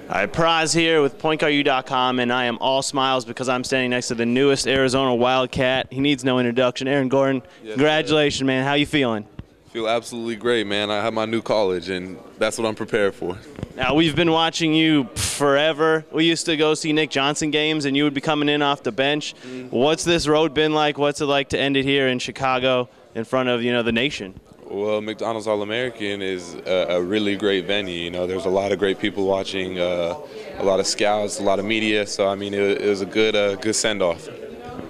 All right, Praz here with PointGuardU.com, and I am all smiles because I'm standing next to the newest Arizona Wildcat. He needs no introduction. Aaron Gordon, yes, congratulations, man. How you feeling? Feel absolutely great, man. I have my new college, and that's what I'm prepared for. Now, we've been watching you forever. We used to go see Nick Johnson games, and you would be coming in off the bench. What's this road been like? What's it like to end it here in Chicago in front of, the nation? Well, McDonald's All-American is a really great venue. There's a lot of great people watching, a lot of scouts, a lot of media. So, I mean, it was a good send-off.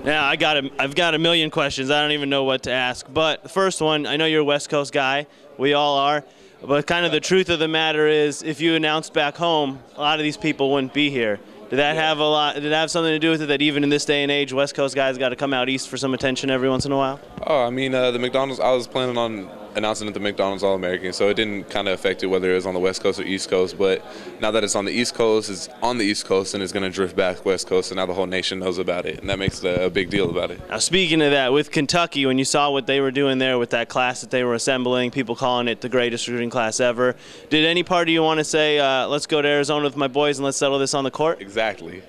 Yeah, I've got a million questions. I don't even know what to ask. But the first one, I know you're a West Coast guy. We all are. But kind of the truth of the matter is, if you announced back home, a lot of these people wouldn't be here. Did that have something to do with it, that even in this day and age, West Coast guys got to come out east for some attention every once in a while? Oh, I mean, the McDonald's, I was planning on announcing at the McDonald's All-American, so it didn't kind of affect it whether it was on the West Coast or East Coast. But now that it's on the East Coast, it's on the East Coast, and it's going to drift back West Coast, and now the whole nation knows about it, and that makes a big deal about it. Now, speaking of that, with Kentucky, when you saw what they were doing there with that class that they were assembling, people calling it the greatest recruiting class ever, did any part of you want to say, let's go to Arizona with my boys and let's settle this on the court? Exactly.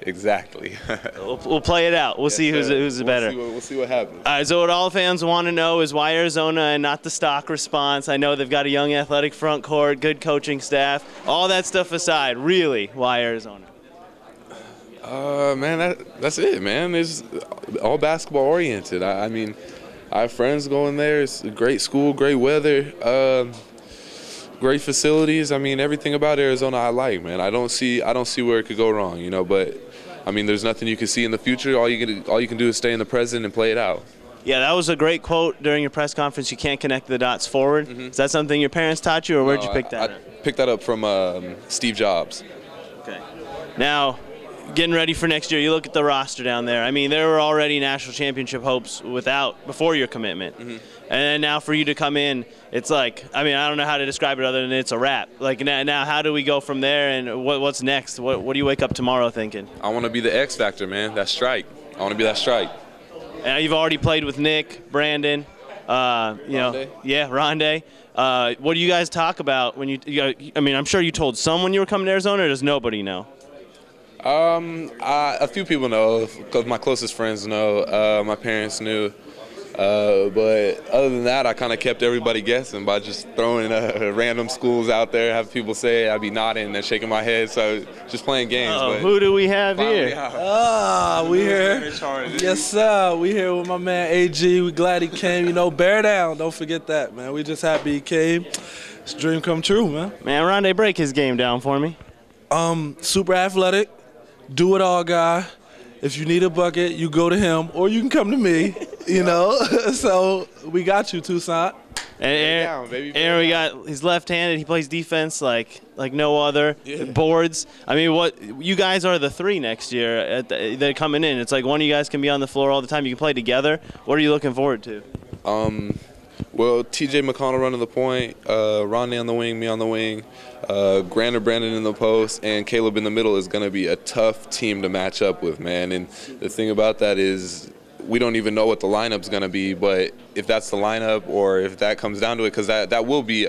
We'll play it out. We'll see who's better. We'll see what happens. All right, so what all fans want to know is why Arizona and not the stock response. I know they've got a young athletic front court, good coaching staff. All that stuff aside, really, why Arizona? Man, that's it, man. It's all basketball oriented. I mean, I have friends going there. It's a great school, great weather, great facilities. I mean, everything about Arizona I like, man. I don't see where it could go wrong, But I mean, there's nothing you can see in the future. All you can do is stay in the present and play it out. Yeah, that was a great quote during your press conference. You can't connect the dots forward. Mm-hmm. Is that something your parents taught you, or where'd you pick that up? I picked that up from Steve Jobs. Okay. Now, getting ready for next year, you look at the roster down there. I mean, there were already national championship hopes before your commitment. Mm-hmm. And then now for you to come in, it's like, I mean, I don't know how to describe it other than it's a wrap. Like, now how do we go from there, and what's next? What do you wake up tomorrow thinking? I want to be the X factor, man. That strike. I want to be that strike. Now, you've already played with Nick, Brandon, Rondé. Yeah, Rondé. What do you guys talk about when I mean, I'm sure you told someone you were coming to Arizona, or does nobody know? A few people know, because my closest friends know. My parents knew. But other than that, I kind of kept everybody guessing by just throwing random schools out there, have people say, I'd be nodding and shaking my head, so just playing games. But who do we have here? We here. Yes, sir. We here with my man AG. We glad he came. Bear down. Don't forget that, man. We just happy he came. It's a dream come true, man. Man, Rondé, break his game down for me. Super athletic, do it all guy. If you need a bucket, you go to him, or you can come to me, So we got you, Toussaint. And Aaron, we got, he's left-handed. He plays defense like no other. Yeah. Boards. I mean, you guys are the three next year. They're coming in. It's like one of you guys can be on the floor all the time. You can play together. What are you looking forward to? Well, T.J. McConnell running the point, Rondé on the wing, me on the wing, Grant or Brandon in the post, and Caleb in the middle is going to be a tough team to match up with, man. And the thing about that is we don't even know what the lineup's going to be, but if that's the lineup or if that comes down to it, because that will be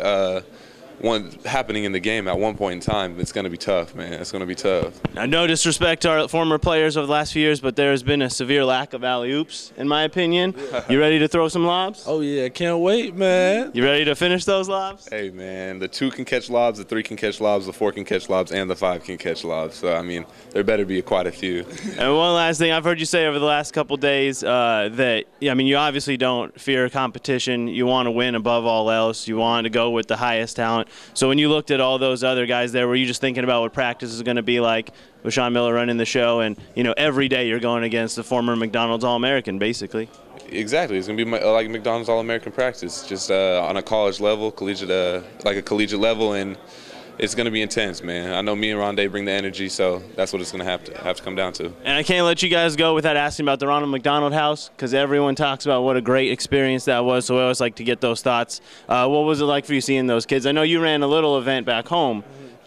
one happening in the game at one point in time, it's going to be tough, man. It's going to be tough. Now, no disrespect to our former players over the last few years, but there has been a severe lack of alley-oops, in my opinion. You ready to throw some lobs? Oh, yeah. Can't wait, man. You ready to finish those lobs? Hey, man, the 2 can catch lobs, the 3 can catch lobs, the 4 can catch lobs, and the 5 can catch lobs. So, I mean, there better be quite a few. And one last thing. I've heard you say over the last couple days that, I mean, you obviously don't fear competition. You want to win above all else. You want to go with the highest talent. So when you looked at all those other guys there, were you just thinking about what practice is going to be like with Sean Miller running the show, and every day you're going against the former McDonald's All-American, basically? Exactly. It's going to be like McDonald's All-American practice, just on a college level, like a collegiate level, and it's going to be intense, man. I know me and Rondé bring the energy, so that's what it's going to have to come down to. And I can't let you guys go without asking about the Ronald McDonald House, because everyone talks about what a great experience that was, so I always like to get those thoughts. What was it like for you seeing those kids? I know you ran a little event back home,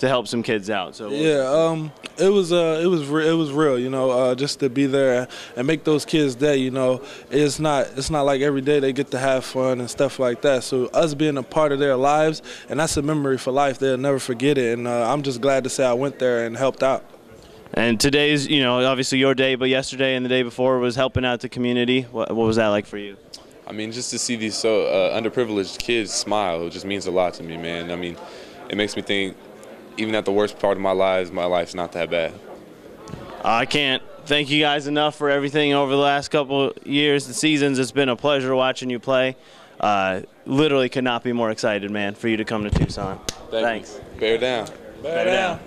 help some kids out. So yeah, it was real, you know, just to be there and make those kids' day. You know, it's not like every day they get to have fun and stuff like that. So us being a part of their lives, and that's a memory for life. They'll never forget it. And I'm just glad to say I went there and helped out. And today's, you know, obviously your day, but yesterday and the day before was helping out the community. What was that like for you? I mean, just to see these underprivileged kids smile, it just means a lot to me, man. I mean, it makes me think, even at the worst part of my life's not that bad. I can't thank you guys enough for everything over the last couple years, the seasons. It's been a pleasure watching you play. Literally could not be more excited, man, for you to come to Tucson. Thanks. Bear down. Bear down.